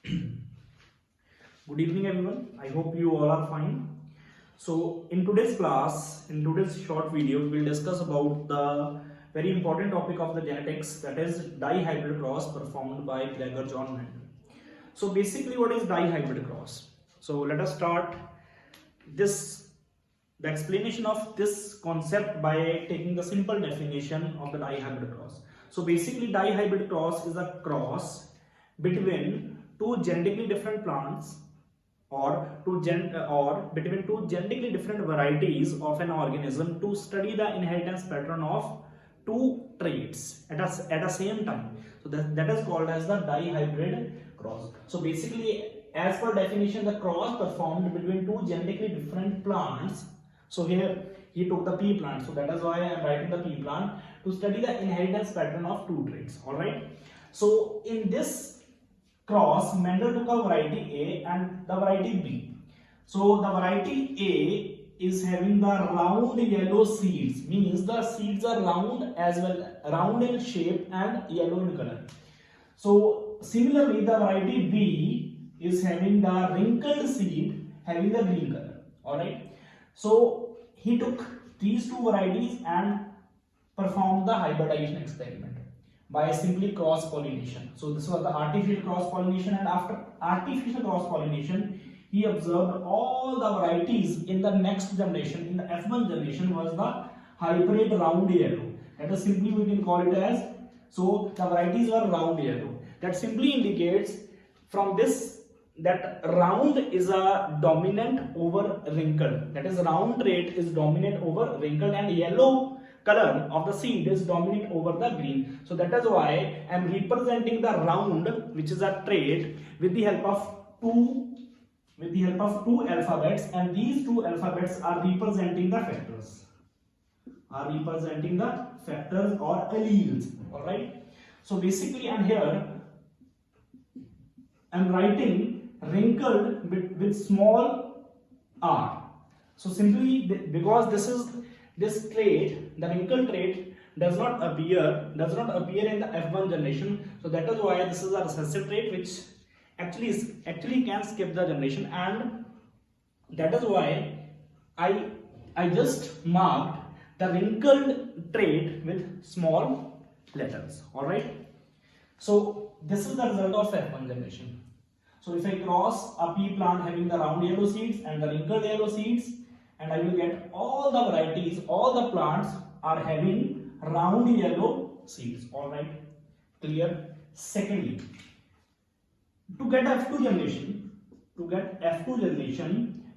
Good evening, everyone. I hope you all are fine. So, in today's class, in today's short video, we will discuss about the very important topic of the genetics, that is dihybrid cross performed by Gregor John Mendel. So, basically, what is dihybrid cross? So, let us start the explanation of this concept by taking the simple definition of the dihybrid cross. So, basically, dihybrid cross is a cross between two genetically different plants or between two genetically different varieties of an organism to study the inheritance pattern of two traits at a same time. So that is called as the dihybrid cross. So basically, as per definition, the cross performed between two genetically different plants. So here he took the pea plant, so that is why I am writing the pea plant, to study the inheritance pattern of two traits. Alright. So in this cross, Mendel took a variety A and the variety B. So the variety A is having the round yellow seeds, means the seeds are round as well, round in shape and yellow in color. So similarly, the variety B is having the wrinkled seed having the green color. Alright. So he took these two varieties and performed the hybridization experiment by simply cross pollination. So this was the artificial cross pollination, and after artificial cross pollination, he observed all the varieties in the next generation, in the F1 generation, was the hybrid round yellow. That is simply we can call it as, so the varieties were round yellow. That simply indicates from this that round is a dominant over wrinkled. That is, round trait is dominant over wrinkled, and yellow color of the seed is dominant over the green. So that is why I am representing the round, which is a trait, with the help of two alphabets, and these two alphabets are representing the factors. Or alleles. Alright. So basically, and here I am writing wrinkled with small r. So simply because this trait, the wrinkle trait, does not appear in the F1 generation. So that is why this is a recessive trait which actually can skip the generation, and that is why I just marked the wrinkled trait with small letters. Alright. So this is the result of F1 generation. So if I cross a pea plant having the round yellow seeds and the wrinkled yellow seeds, and I will get all the varieties, all the plants are having round yellow seeds. Alright, clear? Secondly, to get F2 generation,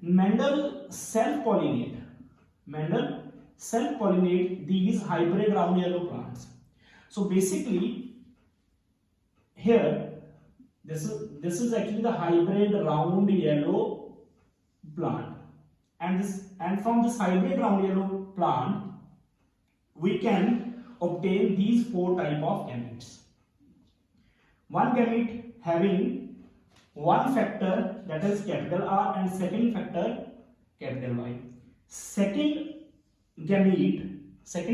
Mendel self-pollinate these hybrid round yellow plants. So basically, here this is actually the hybrid round yellow plant. And from this hybrid round yellow plant, we can obtain these four type of gametes. One gamete having one factor, that is capital R, and second factor capital Y. Second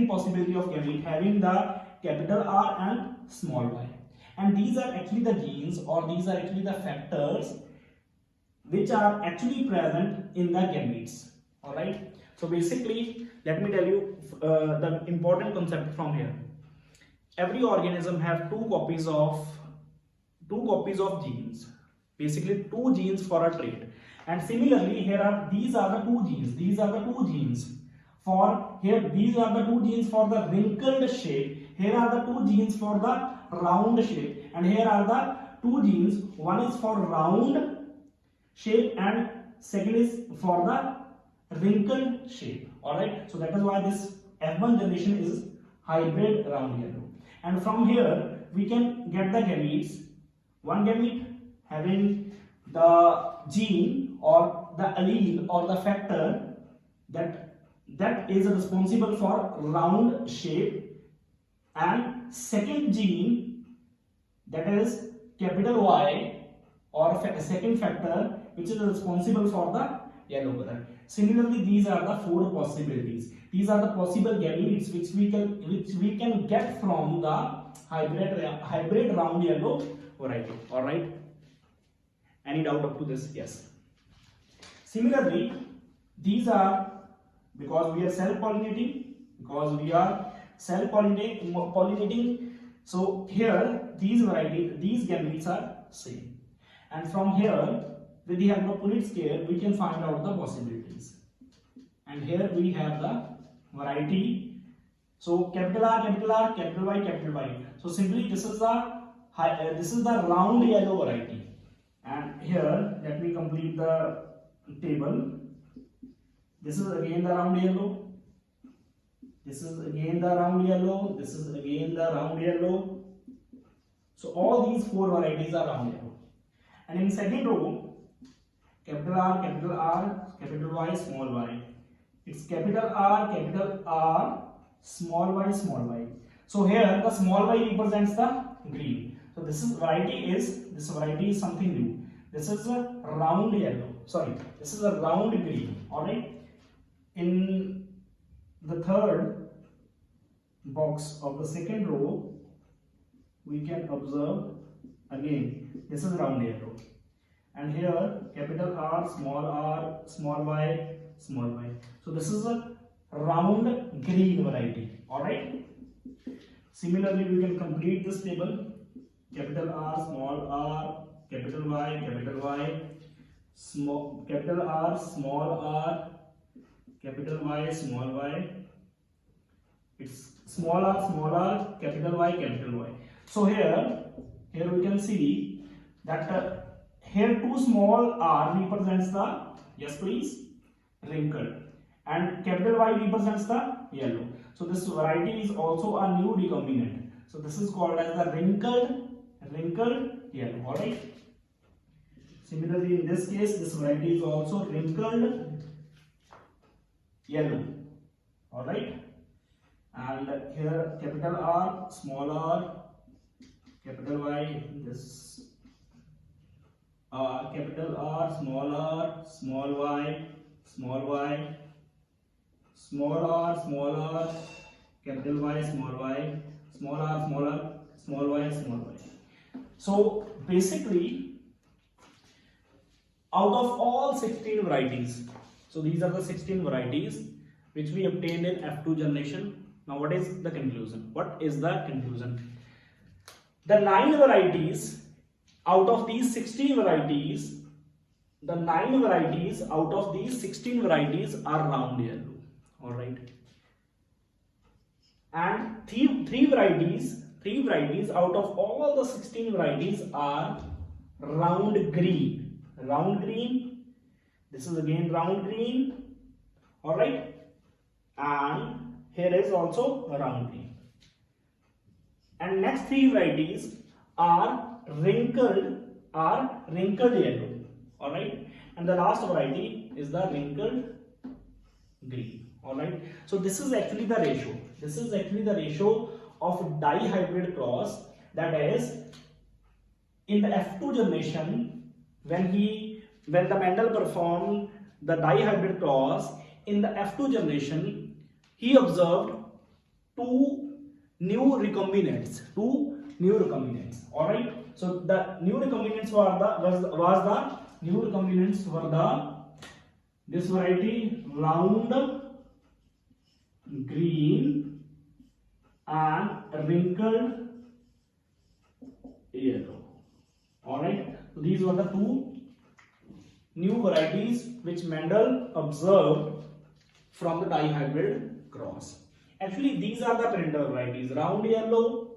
possibility of gamete having the capital R and small y. And these are actually the genes, or these are actually the factors which are actually present in the gametes. Alright. So basically, let me tell you the important concept from here. Every organism have two copies of genes. Basically, two genes for a trait. And similarly, these are the two genes. These are the two genes for the wrinkled shape. Here are the two genes for the round shape. And here are the two genes. One is for round shape and second is for the wrinkled shape. Alright, so that is why this F1 generation is hybrid round yellow. And from here we can get the gametes. One gamete having the gene or the allele or the factor that is responsible for round shape, and second gene, that is capital Y, or second factor which is responsible for the yellow color. Similarly, these are the four possibilities. These are the possible gametes which we can get from the hybrid round yellow variety. All right. Any doubt up to this? Yes. Similarly, these are, because we are self-pollinating, so here these gametes are same, and from here with the help of Punnett scale we can find out the possibilities. And here we have the variety. So capital R, capital R, capital Y, capital Y. So simply this is the round yellow variety. And here let me complete the table. This is again the round yellow. This is again the round yellow. This is again the round yellow. So all these four varieties are round yellow. And in second row, capital R, capital Y, small y. It's capital R, small y. So here the small y represents the green. So this variety is something new. This is a round yellow. Sorry, this is a round green. Alright. In the third box of the second row, we can observe again this is round yellow. And here capital R, small y, small y. So this is a round green variety. Alright. Similarly, we can complete this table. Capital R, capital Y, capital R, capital Y, small y. It's small r, capital Y. So here we can see that here two small r represents the, yes please, wrinkled, and capital Y represents the yellow. So this variety is also a new recombinant. So this is called as the wrinkled yellow. Alright. Similarly, in this case, this variety is also wrinkled yellow. Alright. And here capital R, small r, capital Y, this capital R, small y, small y, small r, capital Y, small y, small r, small y, small y. So basically, out of all 16 varieties, so these are the 16 varieties which we obtained in F2 generation. Now what is the conclusion? The 9 varieties out of these 16 varieties, the 9 varieties out of these 16 varieties are round yellow. Alright. And three varieties out of all the 16 varieties are round green. This is again round green. Alright. And here is also a round green. And next 3 varieties are wrinkled yellow. Alright. And the last variety is the wrinkled green. Alright. So this is actually the ratio. Of dihybrid cross, that is, in the F2 generation, when the Mendel performed the dihybrid cross, in the F2 generation, he observed two new recombinants. Alright. So the new recombinants were this variety round green and wrinkled yellow. Alright. So these were the two new varieties which Mendel observed from the dihybrid cross. Actually, these are the parental varieties: round yellow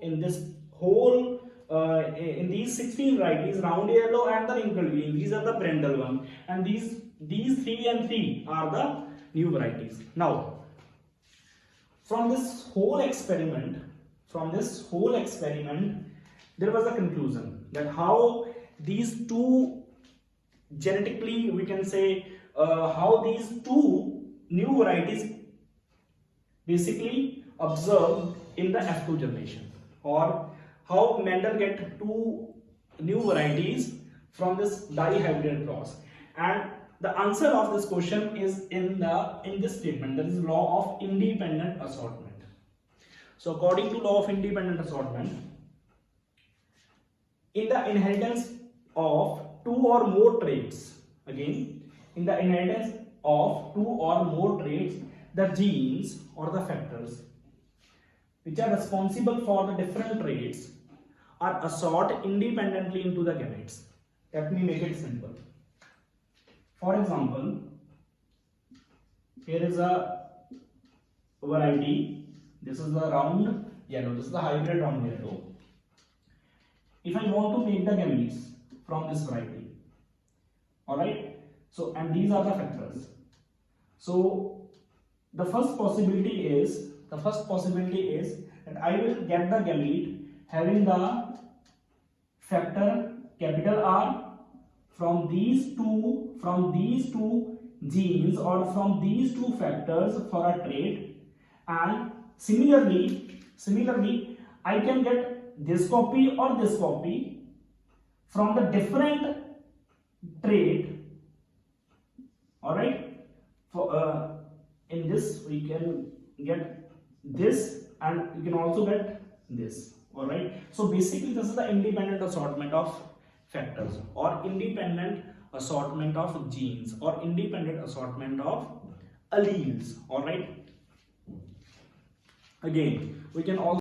in this whole in these 16 varieties, round yellow and the wrinkled green. These are the parental one, and these 3 and 3 are the new varieties. Now, from this whole experiment, there was a conclusion that how these two genetically, we can say, how these two new varieties basically observed in the F2 generation, or how Mendel get two new varieties from this dihybrid cross. And the answer of this question is in this statement, that is law of independent assortment. So according to law of independent assortment, in the inheritance of two or more traits. Again, in the inheritance of two or more traits, the genes or the factors which are responsible for the different traits are assorted independently into the gametes. Let me make it simple. For example, here is a variety. This is the round yellow. This is the hybrid round yellow. If I want to make the gametes from this variety, alright, so and these are the factors. So the first possibility is that I will get the gamete having the factor capital R from these two genes or from these two factors for a trait, and similarly I can get this copy or this copy from the different trait. All right, for in this we can get this and you can also get this. All right, so basically this is the independent assortment of factors or independent assortment of genes or independent assortment of alleles. All right, again we can also